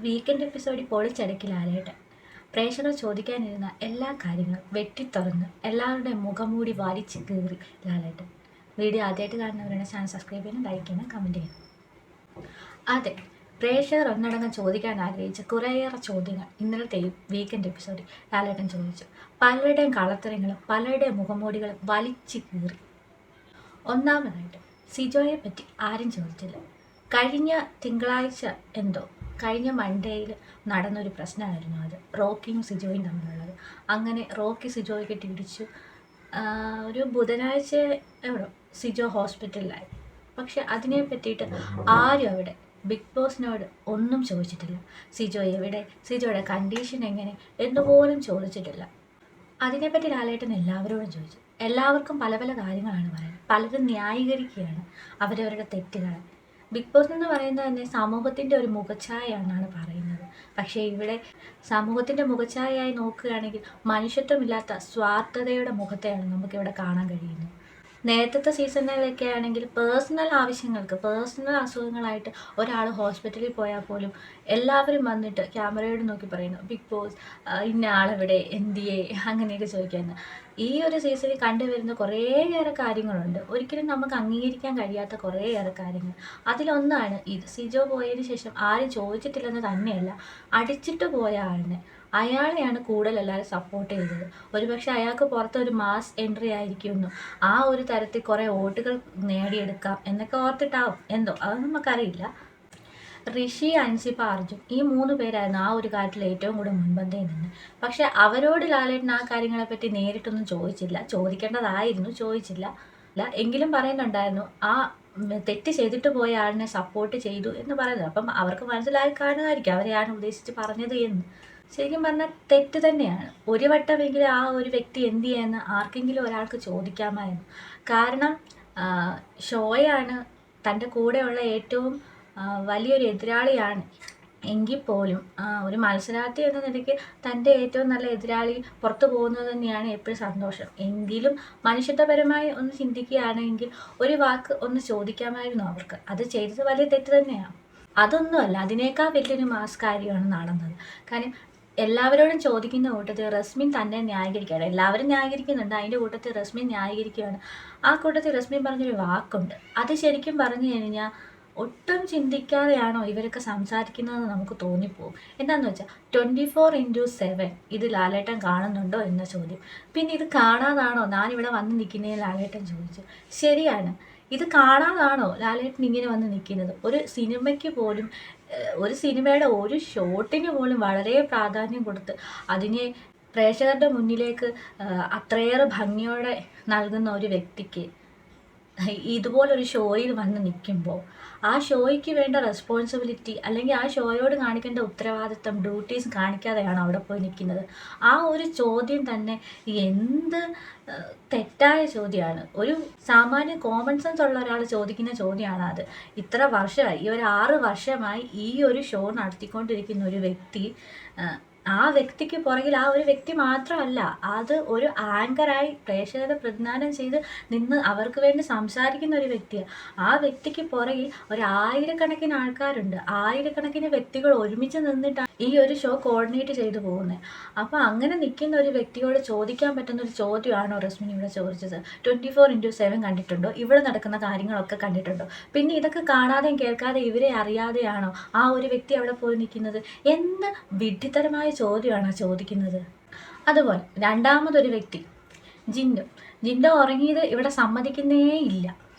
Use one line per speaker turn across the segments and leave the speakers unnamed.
Weekend എപ്പിസോഡിൽ പൊളിച്ചടക്കി ലാലേട്ടൻ പ്രേക്ഷകർ ചോദിക്കാനിരുന്ന എല്ലാ കാര്യങ്ങളും വെട്ടിത്തുറന്ന് എല്ലാവരുടെയും മുഖംമൂടി വലിച്ച് കീറി ലാലേട്ടൻ. വീഡിയോ ആദ്യമായിട്ട് കാണുന്നവരുടെ ചാനൽ സബ്സ്ക്രൈബ് ചെയ്യണം, ലൈക്ക് ചെയ്യണം, കമൻറ്റ് ചെയ്യണം. അതെ, പ്രേക്ഷകർ ഒന്നടങ്കം ചോദിക്കാൻ ആഗ്രഹിച്ച കുറേയേറെ ചോദ്യങ്ങൾ ഇന്നലത്തെ വീക്കെൻഡ് എപ്പിസോഡിൽ ലാലേട്ടൻ ചോദിച്ചു. പലരുടെയും കളത്തരങ്ങളും പലരുടെയും മുഖംമൂടികളും വലിച്ച് കീറി. ഒന്നാമതായിട്ട് സിജോയെ പറ്റി ആരും ചോദിച്ചില്ല. കഴിഞ്ഞ തിങ്കളാഴ്ച കഴിഞ്ഞ മൺഡേയിൽ നടന്നൊരു പ്രശ്നമായിരുന്നു അത്, റോക്കിയും സിജോയും തമ്മിലുള്ളത്. അങ്ങനെ റോക്കി സിജോയെ കെട്ടിയിടിച്ചു. ഒരു ബുധനാഴ്ച സിജോ ഹോസ്പിറ്റലിലായി. പക്ഷെ അതിനെ പറ്റിയിട്ട് ആരും അവിടെ ബിഗ് ബോസിനോട് ഒന്നും ചോദിച്ചിട്ടില്ല. സിജോ എവിടെ, സിജോയുടെ കണ്ടീഷൻ എങ്ങനെ എന്നുപോലും ചോദിച്ചിട്ടില്ല. അതിനെപ്പറ്റി ലാലേട്ടൻ എല്ലാവരോടും ചോദിച്ചു. എല്ലാവർക്കും പല പല കാര്യങ്ങളാണ് പറയുന്നത്. പലരും ന്യായീകരിക്കുകയാണ് അവരവരുടെ തെറ്റുകളെ. ബിഗ് ബോസ് എന്ന് പറയുന്നത് തന്നെ സമൂഹത്തിൻ്റെ ഒരു മുഖഛായയാണെന്നാണ് പറയുന്നത്. പക്ഷേ ഇവിടെ സമൂഹത്തിൻ്റെ മുഖഛായയായി നോക്കുകയാണെങ്കിൽ മനുഷ്യത്വമില്ലാത്ത സ്വാർത്ഥതയുടെ മുഖത്തെയാണ് നമുക്കിവിടെ കാണാൻ കഴിയുന്നത്. നേരത്തെ സീസണിലൊക്കെ ആണെങ്കിൽ പേഴ്സണൽ ആവശ്യങ്ങൾക്ക്, പേഴ്സണൽ അസുഖങ്ങളായിട്ട് ഒരാൾ ഹോസ്പിറ്റലിൽ പോയാൽ പോലും എല്ലാവരും വന്നിട്ട് ക്യാമറയോട് നോക്കി പറയുന്നു, ബിഗ് ബോസ് ഇന്ന ആളെവിടെ, എന്തിയെ, അങ്ങനെയൊക്കെ ചോദിക്കാമെന്ന്. ഈ ഒരു സീസണിൽ കണ്ടുവരുന്ന കുറേയേറെ കാര്യങ്ങളുണ്ട്, ഒരിക്കലും നമുക്ക് അംഗീകരിക്കാൻ കഴിയാത്ത കുറേയേറെ കാര്യങ്ങൾ. അതിലൊന്നാണ് ഇത്. സിജോ പോയതിന് ശേഷം ആരും ചോദിച്ചിട്ടില്ലെന്ന് തന്നെയല്ല, അടിച്ചിട്ട് പോയ ആളിനെ, അയാളെയാണ് കൂടുതൽ എല്ലാവരും സപ്പോർട്ട് ചെയ്തത്. ഒരുപക്ഷെ അയാൾക്ക് പുറത്തൊരു മാസ് എൻട്രി ആയിരിക്കുമെന്നു, ആ ഒരു തരത്തിൽ കുറേ വോട്ടുകൾ നേടിയെടുക്കാം എന്നൊക്കെ ഓർത്തിട്ടാവും എന്തോ, അത് നമുക്കറിയില്ല. ഋഷി, അൻസിബ, അർജുൻ ഈ 3 പേരായിരുന്നു ആ ഒരു കാര്യത്തിൽ ഏറ്റവും കൂടുതൽ മുൻപന്തിയിൽ നിന്ന്. പക്ഷെ അവരോട് ലാലേട്ടൻ ആ കാര്യങ്ങളെപ്പറ്റി നേരിട്ടൊന്നും ചോദിച്ചില്ല. ചോദിക്കേണ്ടതായിരുന്നു, ചോദിച്ചില്ല. എങ്കിലും പറയുന്നുണ്ടായിരുന്നു ആ തെറ്റ് ചെയ്തിട്ട് പോയ ആളിനെ സപ്പോർട്ട് ചെയ്തു എന്ന് പറയുന്നത്. അപ്പം അവർക്ക് മനസ്സിലായി കാണുമായിരിക്കും അവരെയാണ് ഉദ്ദേശിച്ച് പറഞ്ഞത് എന്ന്. ശരിക്കും പറഞ്ഞാൽ തെറ്റ് തന്നെയാണ്. ഒരു വട്ടമെങ്കിലും ആ ഒരു വ്യക്തി എന്ത് ചെയ്യുമെന്ന് ആർക്കെങ്കിലും ഒരാൾക്ക് ചോദിക്കാമായിരുന്നു. കാരണം ഷോയാണ് തൻ്റെ കൂടെയുള്ള ഏറ്റവും വലിയൊരു എതിരാളിയാണ് എങ്കിൽ പോലും ഒരു മത്സരാർത്ഥി എന്ന നിലയ്ക്ക് തൻ്റെ ഏറ്റവും നല്ല എതിരാളി പുറത്തു പോകുന്നത് തന്നെയാണ് എപ്പോഴും സന്തോഷം. എങ്കിലും മനുഷ്യത്വപരമായി ഒന്ന് ചിന്തിക്കുകയാണെങ്കിൽ ഒരു വാക്ക് ഒന്ന് ചോദിക്കാമായിരുന്നു അവർക്ക്. അത് ചെയ്തത് വലിയ തെറ്റ് തന്നെയാണ്. അതൊന്നുമല്ല, അതിനേക്കാൾ വലിയൊരു മാസ് കാര്യമാണ് നടന്നത്. കാര്യം എല്ലാവരോടും ചോദിക്കുന്ന കൂട്ടത്തിൽ റസ്മിൻ തന്നെ ന്യായീകരിക്കുകയാണ്. എല്ലാവരും ന്യായീകരിക്കുന്നുണ്ട്, അതിൻ്റെ കൂട്ടത്തിൽ റസ്മിൻ ന്യായീകരിക്കുകയാണ്. ആ കൂട്ടത്തിൽ റസ്മിൻ പറഞ്ഞൊരു വാക്കുണ്ട്, അത് ശരിക്കും പറഞ്ഞു കഴിഞ്ഞാൽ ഒട്ടും ചിന്തിക്കാതെയാണോ ഇവരൊക്കെ സംസാരിക്കുന്നതെന്ന് നമുക്ക് തോന്നിപ്പോവും. എന്താണെന്ന് വെച്ചാൽ 24/7 ഇത് ലാലേട്ടൻ കാണുന്നുണ്ടോ എന്ന ചോദ്യം. പിന്നെ ഇത് കാണാതാണോ ഞാനിവിടെ വന്ന് നിൽക്കുന്നതിന് ലാലേട്ടൻ ചോദിച്ചു. ശരിയാണ്, ഇത് കാണാതാണോ ലാലേട്ടൻ ഇങ്ങനെ വന്ന് നിൽക്കുന്നത്? ഒരു സിനിമയ്ക്ക് പോലും, ഒരു സിനിമയുടെ ഒരു ഷോട്ടിന് പോലും വളരെ പ്രാധാന്യം കൊടുത്ത് അതിനെ പ്രേക്ഷകരുടെ മുന്നിലേക്ക് അത്രയേറെ ഭംഗിയോടെ നൽകുന്ന ഒരു വ്യക്തിക്ക് ഇതുപോലൊരു ഷോയിൽ വന്ന് നിൽക്കുമ്പോൾ ആ ഷോയ്ക്ക് വേണ്ട റെസ്പോൺസിബിലിറ്റി അല്ലെങ്കിൽ ആ ഷോയോട് കാണിക്കേണ്ട ഉത്തരവാദിത്തം, ഡ്യൂട്ടീസ് കാണിക്കാതെയാണ് അവിടെ പോയി നിൽക്കുന്നത്. ആ ഒരു ചോദ്യം തന്നെ എന്ത് തെറ്റായ ചോദ്യമാണ്. ഒരു സാമാന്യ കോമൺ സെൻസ് ഉള്ള ഒരാൾ ചോദിക്കുന്ന ചോദ്യമാണ് അത്. ഇത്ര വർഷമായി, ഈ ഒരു 6 വർഷമായി ഈ ഒരു ഷോ നടത്തിക്കൊണ്ടിരിക്കുന്ന ഒരു വ്യക്തി, ആ വ്യക്തിക്ക് പുറകിൽ ആ ഒരു വ്യക്തി മാത്രമല്ല, അത് ഒരു ആങ്കറായി പ്രേക്ഷകരെ പ്രതിദാനം ചെയ്ത് നിന്ന് അവർക്ക് വേണ്ടി സംസാരിക്കുന്ന ഒരു വ്യക്തിയാണ്. ആ വ്യക്തിക്ക് പുറകിൽ 1000കണക്കിന് ആൾക്കാരുണ്ട്, 1000കണക്കിന് വ്യക്തികൾ ഒരുമിച്ച് നിന്നിട്ടാണ് ഈ ഒരു ഷോ കോർഡിനേറ്റ് ചെയ്തു പോകുന്നത്. അപ്പോൾ അങ്ങനെ നിൽക്കുന്ന ഒരു വ്യക്തിയോട് ചോദിക്കാൻ പറ്റുന്ന ഒരു ചോദ്യമാണോ റസ്മിൻ ഇവിടെ ചോദിച്ചത്? 24/7 കണ്ടിട്ടുണ്ടോ? ഇവിടെ നടക്കുന്ന കാര്യങ്ങളൊക്കെ കണ്ടിട്ടുണ്ടോ? പിന്നെ ഇതൊക്കെ കാണാതെയും കേൾക്കാതെ ഇവരെ അറിയാതെയാണോ ആ ഒരു വ്യക്തി അവിടെ പോയി നിൽക്കുന്നത്? എന്ത് വിഡ്ഢിത്തരമായ ചോദ്യമാണ് ചോദിക്കുന്നത്. അതുപോലെ രണ്ടാമതൊരു വ്യക്തി ജിൻഡോ ഉറങ്ങിയത് ഇവിടെ സമ്മതിക്കുന്നേ ഇല്ല.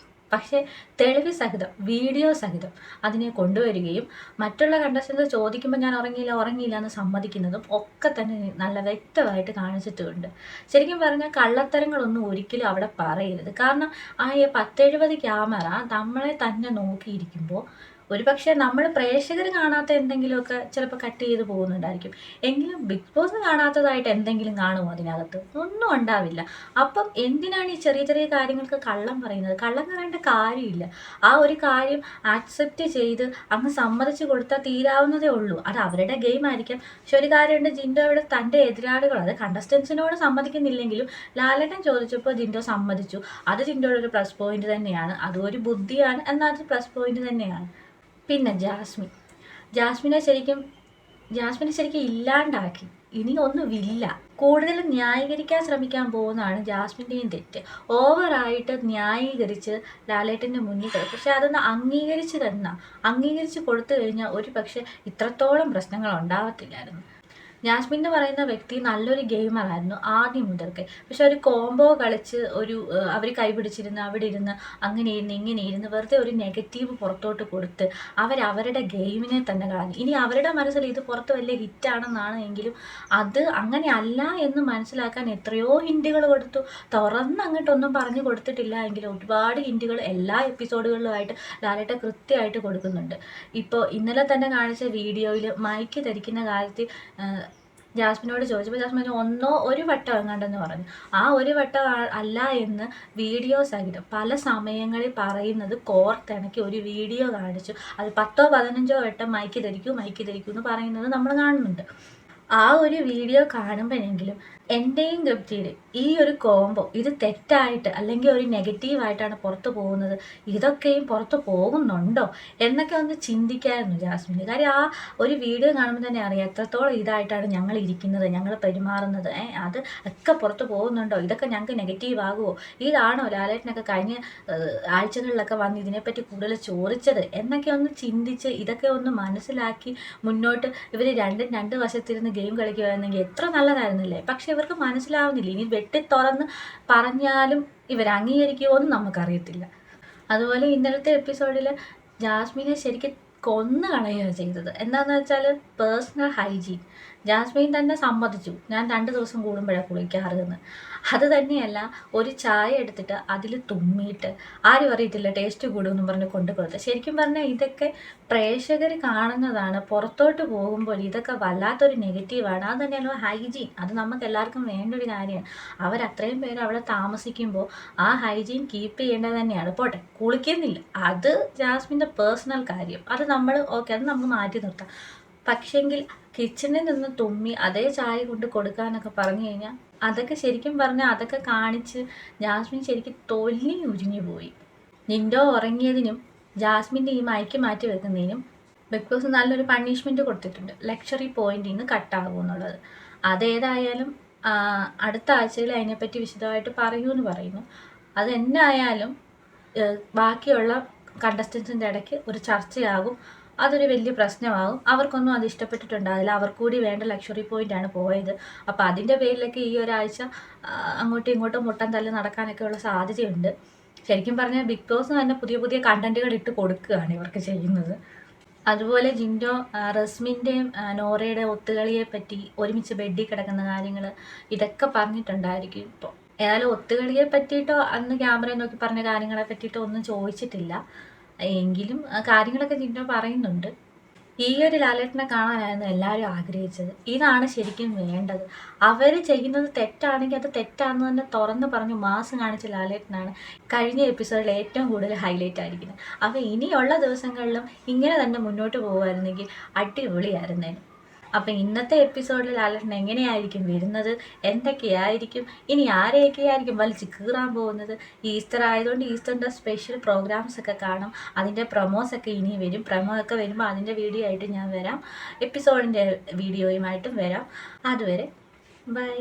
പക്ഷേ തെളിവ് സഹിതം, വീഡിയോ സഹിതം അതിനെ കൊണ്ടുവരികയും മറ്റുള്ള കണ്ടസ്റ്റൻസ് ചോദിക്കുമ്പോൾ ഞാൻ ഉറങ്ങിയില്ല എന്ന് സമ്മതിക്കുന്നതും ഒക്കെ തന്നെ നല്ല വ്യക്തമായിട്ട് കാണിച്ചിട്ടുണ്ട്. ശരിക്കും പറഞ്ഞാൽ കള്ളത്തരങ്ങളൊന്നും ഒരിക്കലും അവിടെ പറയരുത്. കാരണം ആ 10-70 ക്യാമറ നമ്മളെ തന്നെ നോക്കിയിരിക്കുമ്പോൾ ഒരുപക്ഷെ നമ്മൾ പ്രേക്ഷകർ കാണാത്ത എന്തെങ്കിലുമൊക്കെ ചിലപ്പോൾ കട്ട് ചെയ്ത് പോകുന്നുണ്ടായിരിക്കും. എങ്കിലും ബിഗ് ബോസ് കാണാത്തതായിട്ട് എന്തെങ്കിലും കാണുമോ അതിനകത്ത്? ഒന്നും ഉണ്ടാവില്ല. അപ്പം എന്തിനാണ് ഈ ചെറിയ ചെറിയ കാര്യങ്ങൾക്ക് കള്ളം പറയുന്നത്? കള്ളം പറയേണ്ട കാര്യമില്ല. ആ ഒരു കാര്യം ആക്സെപ്റ്റ് ചെയ്ത് അങ്ങ് സമ്മതിച്ച് കൊടുത്താൽ തീരാവുന്നതേ ഉള്ളൂ. അത് അവരുടെ ഗെയിം ആയിരിക്കാം. പക്ഷെ ഒരു കാര്യമുണ്ട്, ജിൻഡോ ഇവിടെ തൻ്റെ എതിരാളികൾ, അത് കണ്ടസ്റ്റൻസിനോട് സമ്മതിക്കുന്നില്ലെങ്കിലും ലാലേട്ടൻ ചോദിച്ചപ്പോൾ ജിൻഡോ സമ്മതിച്ചു. അത് ജിൻഡോയുടെ ഒരു പ്ലസ് പോയിന്റ് തന്നെയാണ്. അതും ഒരു ബുദ്ധിയാണ്, എന്നാൽ അത് പ്ലസ് പോയിന്റ് തന്നെയാണ്. പിന്നെ ജാസ്മിനെ ശരിക്കും ജാസ്മിനെ ശരിക്കും ഇല്ലാണ്ടാക്കി. ഇനി ഒന്നുമില്ല. കൂടുതലും ന്യായീകരിക്കാൻ ശ്രമിക്കാൻ പോകുന്നതാണ് ജാസ്മിൻ്റെയും തെറ്റ്. ഓവറായിട്ട് ന്യായീകരിച്ച് ലാലേട്ടൻ്റെ മുന്നിൽ കിടക്കും. പക്ഷെ അതൊന്ന് അംഗീകരിച്ച് കൊടുത്തു കഴിഞ്ഞാൽ ഒരു പക്ഷേ ഇത്രത്തോളം പ്രശ്നങ്ങൾ ഉണ്ടാവത്തില്ലായിരുന്നു. ജാസ്മിൻ എന്ന് പറയുന്ന വ്യക്തി നല്ലൊരു ഗെയിമറായിരുന്നു ആദ്യം മുതൽക്കേ. പക്ഷെ ഒരു കോംബോ കളിച്ച് അവർ കൈപിടിച്ചിരുന്ന് അവിടെ ഇരുന്ന് അങ്ങനെ ഇരുന്ന് ഇങ്ങനെ ഇരുന്ന് വെറുതെ ഒരു നെഗറ്റീവ് പുറത്തോട്ട് കൊടുത്ത് അവരുടെ ഗെയിമിനെ തന്നെ കളഞ്ഞു. ഇനി അവരുടെ മനസ്സിൽ ഇത് പുറത്ത് വലിയ ഹിറ്റാണെന്നാണ് എങ്കിലും അത് അങ്ങനെ അല്ല എന്ന് മനസ്സിലാക്കാൻ എത്രയോ ഹിൻറ്റുകൾ കൊടുത്തു. അങ്ങോട്ടൊന്നും പറഞ്ഞു കൊടുത്തിട്ടില്ല എങ്കിലും ഒരുപാട് ഹിൻറ്റുകൾ എല്ലാ എപ്പിസോഡുകളിലുമായിട്ട് ലാലേട്ടൻ കൃത്യമായിട്ട് കൊടുക്കുന്നുണ്ട്. ഇപ്പോൾ ഇന്നലെ തന്നെ കാണിച്ച വീഡിയോയിൽ മൈക്ക് ധരിക്കുന്ന കാര്യത്തിൽ ജാസ്മിനോട് ചോദിച്ചപ്പോൾ ജാസ്മിൻ ഒരു വട്ടം എങ്ങാണ്ടെന്ന് പറഞ്ഞു. ആ ഒരു വട്ടം അല്ല എന്ന് വീഡിയോ സഹിതം പല സമയങ്ങളിൽ പറയുന്നത് കോർത്തിണക്കി ഒരു വീഡിയോ കാണിച്ചു. അത് 10 15 വട്ടം മൈക്ക് ധരിക്കൂ എന്ന് പറയുന്നത് നമ്മൾ കാണുന്നുണ്ട്. ആ ഒരു വീഡിയോ കാണുമ്പോഴെങ്കിലും എൻ്റെയും ഗപ്തിയുടെയും ഈ ഒരു കോംബോ ഇത് തെറ്റായിട്ട് അല്ലെങ്കിൽ ഒരു നെഗറ്റീവായിട്ടാണ് പുറത്ത് പോകുന്നത്, ഇതൊക്കെയും പുറത്ത് പോകുന്നുണ്ടോ എന്നൊക്കെ ഒന്ന് ചിന്തിക്കായിരുന്നു ജാസ്മിന്. കാര്യം ആ ഒരു വീഡിയോ കാണുമ്പോൾ തന്നെ അറിയാം എത്രത്തോളം ഇതായിട്ടാണ് ഞങ്ങൾ ഇരിക്കുന്നത്, ഞങ്ങൾ പെരുമാറുന്നത്. അത് ഒക്കെ പുറത്ത് പോകുന്നുണ്ടോ, ഇതൊക്കെ ഞങ്ങൾക്ക് നെഗറ്റീവ് ആകുമോ, ഇതാണോ ലാലേട്ടനൊക്കെ കഴിഞ്ഞ ആഴ്ചകളിലൊക്കെ വന്ന് ഇതിനെപ്പറ്റി കൂടുതൽ ചോദിച്ചത് എന്നൊക്കെ ഒന്ന് ചിന്തിച്ച് ഇതൊക്കെ ഒന്ന് മനസ്സിലാക്കി മുന്നോട്ട് ഇവർ രണ്ട് വശത്തിരുന്ന് ഗെയിം കളിക്കുമായിരുന്നെങ്കിൽ എത്ര നല്ലതായിരുന്നില്ലേ. പക്ഷെ ഇവർക്ക് മനസ്സിലാവുന്നില്ല. ഇനി വെട്ടിത്തുറന്ന് പറഞ്ഞാലും ഇവർ അംഗീകരിക്കുമോ എന്ന് നമുക്കറിയത്തില്ല. അതുപോലെ ഇന്നലത്തെ എപ്പിസോഡിൽ ജാസ്മിനെ ശരിക്കും കൊന്നു കളയുകയാണ് ചെയ്തത്. എന്താണെന്ന് വെച്ചാൽ പേഴ്സണൽ ഹൈജീൻ. ജാസ്മിൻ തന്നെ സമ്മതിച്ചു, ഞാൻ 2 ദിവസം കൂടുമ്പോഴാണ് കുളിക്കാറെന്ന്. അത് തന്നെയല്ല, ഒരു ചായ എടുത്തിട്ട് അതിൽ തുമ്മിയിട്ട് ആരും അറിയത്തില്ല ടേസ്റ്റ് കൂടുമെന്നും പറഞ്ഞ് കൊണ്ടുപോകുന്നത്. ശരിക്കും പറഞ്ഞാൽ ഇതൊക്കെ പ്രേക്ഷകർ കാണുന്നതാണ്. പുറത്തോട്ട് പോകുമ്പോൾ ഇതൊക്കെ വല്ലാത്തൊരു നെഗറ്റീവാണ്. അത് തന്നെയല്ലോ ഹൈജീൻ. അത് നമുക്ക് എല്ലാവർക്കും വേണ്ട ഒരു കാര്യമാണ്. അവരത്രയും പേര് അവിടെ താമസിക്കുമ്പോൾ ആ ഹൈജീൻ കീപ്പ് ചെയ്യേണ്ടത് തന്നെയാണ്. പോട്ടെ, കുളിക്കുന്നില്ല, അത് ജാസ്മിൻ്റെ പേഴ്സണൽ കാര്യം. അത് നമ്മൾ അത് നമുക്ക് മാറ്റി നിർത്താം. പക്ഷെങ്കിൽ കിച്ചണിൽ നിന്ന് തുമ്മി അതേ ചായ കൊണ്ട് കൊടുക്കാനൊക്കെ പറഞ്ഞു കഴിഞ്ഞാൽ അതൊക്കെ ശരിക്കും പറഞ്ഞാൽ അതൊക്കെ കാണിച്ച് ജാസ്മിൻ ശരിക്കും തൊല്ലി ഉരിഞ്ഞു പോയി. നിൻഡോ ഉറങ്ങിയതിനും ജാസ്മിൻ്റെ ഈ മയക്ക് മാറ്റി വെക്കുന്നതിനും ബിഗ് ബോസ് നല്ലൊരു പണിഷ്മെൻറ്റ് കൊടുത്തിട്ടുണ്ട്. ലക്ഷറി പോയിന്റിൽ നിന്ന് കട്ടാകും എന്നുള്ളത്. അതേതായാലും അടുത്ത ആഴ്ചയിൽ അതിനെപ്പറ്റി വിശദമായിട്ട് പറയുമെന്ന് പറയുന്നു. അതെന്നായാലും ബാക്കിയുള്ള കണ്ടസ്റ്റൻസിൻ്റെ ഇടയ്ക്ക് ഒരു ചർച്ചയാകും. അതൊരു വലിയ പ്രശ്നമാകും. അവർക്കൊന്നും അത് ഇഷ്ടപ്പെട്ടിട്ടുണ്ടാവില്ല. അവർക്ക് കൂടി വേണ്ട ലക്ഷറി പോയിൻ്റാണ് പോയത്. അപ്പോൾ അതിൻ്റെ പേരിലൊക്കെ ഈ ഒരാഴ്ച അങ്ങോട്ടും ഇങ്ങോട്ടും മുട്ടം തല്ല് നടക്കാനൊക്കെ ഉള്ള സാധ്യതയുണ്ട്. ശരിക്കും പറഞ്ഞാൽ ബിഗ് ബോസ് തന്നെ പുതിയ കണ്ടൻറ്റുകൾ ഇട്ട് കൊടുക്കുകയാണ് ഇവർക്ക് ചെയ്യുന്നത്. അതുപോലെ ജിൻഡോ റസ്മിൻ്റെയും നോറയുടെ ഒത്തുകളിയെ പറ്റി ഒരുമിച്ച് ബെഡിൽ കിടക്കുന്ന കാര്യങ്ങൾ ഇതൊക്കെ പറഞ്ഞിട്ടുണ്ടായിരിക്കും. ഇപ്പോൾ ഏതായാലും ഒത്തുകളിയെ പറ്റിയിട്ടോ അന്ന് ക്യാമറയിൽ നോക്കി പറഞ്ഞ കാര്യങ്ങളെ പറ്റിയിട്ടോ ഒന്നും ചോദിച്ചിട്ടില്ല. എങ്കിലും കാര്യങ്ങളൊക്കെ ജിൻഡോ പറയുന്നുണ്ട്. ഈ ഒരു ലാലേട്ടനെ കാണാനായിരുന്നു എല്ലാവരും ആഗ്രഹിച്ചത്. ഇതാണ് ശരിക്കും വേണ്ടത്. അവർ ചെയ്യുന്നത് തെറ്റാണെങ്കിൽ അത് തെറ്റാണെന്ന് തന്നെ തുറന്ന് പറഞ്ഞു മാസ് കാണിച്ച ലാലേട്ടനാണ് കഴിഞ്ഞ എപ്പിസോഡിൽ ഏറ്റവും കൂടുതൽ ഹൈലൈറ്റ് ആയിരിക്കുന്നത്. അപ്പോൾ ഇനിയുള്ള ദിവസങ്ങളിലും ഇങ്ങനെ തന്നെ മുന്നോട്ട് പോകുമായിരുന്നെങ്കിൽ അടിപൊളിയായിരുന്നേനെ. അപ്പം ഇന്നത്തെ എപ്പിസോഡിൽ ലാലേട്ടൻ എങ്ങനെയായിരിക്കും വരുന്നത്, എന്തൊക്കെയായിരിക്കും, ഇനി ആരെയൊക്കെയായിരിക്കും വലിച്ച് കീറാൻ പോകുന്നത്. ഈസ്റ്റർ ആയതുകൊണ്ട് ഈസ്റ്ററിൻ്റെ സ്പെഷ്യൽ പ്രോഗ്രാംസ് ഒക്കെ കാണും. അതിൻ്റെ പ്രൊമോസൊക്കെ ഇനി വരും. പ്രൊമോ ഒക്കെ വരുമ്പോൾ അതിൻ്റെ വീഡിയോ ആയിട്ട് ഞാൻ വരാം. എപ്പിസോഡിൻ്റെ വീഡിയോയുമായിട്ടും വരാം. അതുവരെ ബൈ.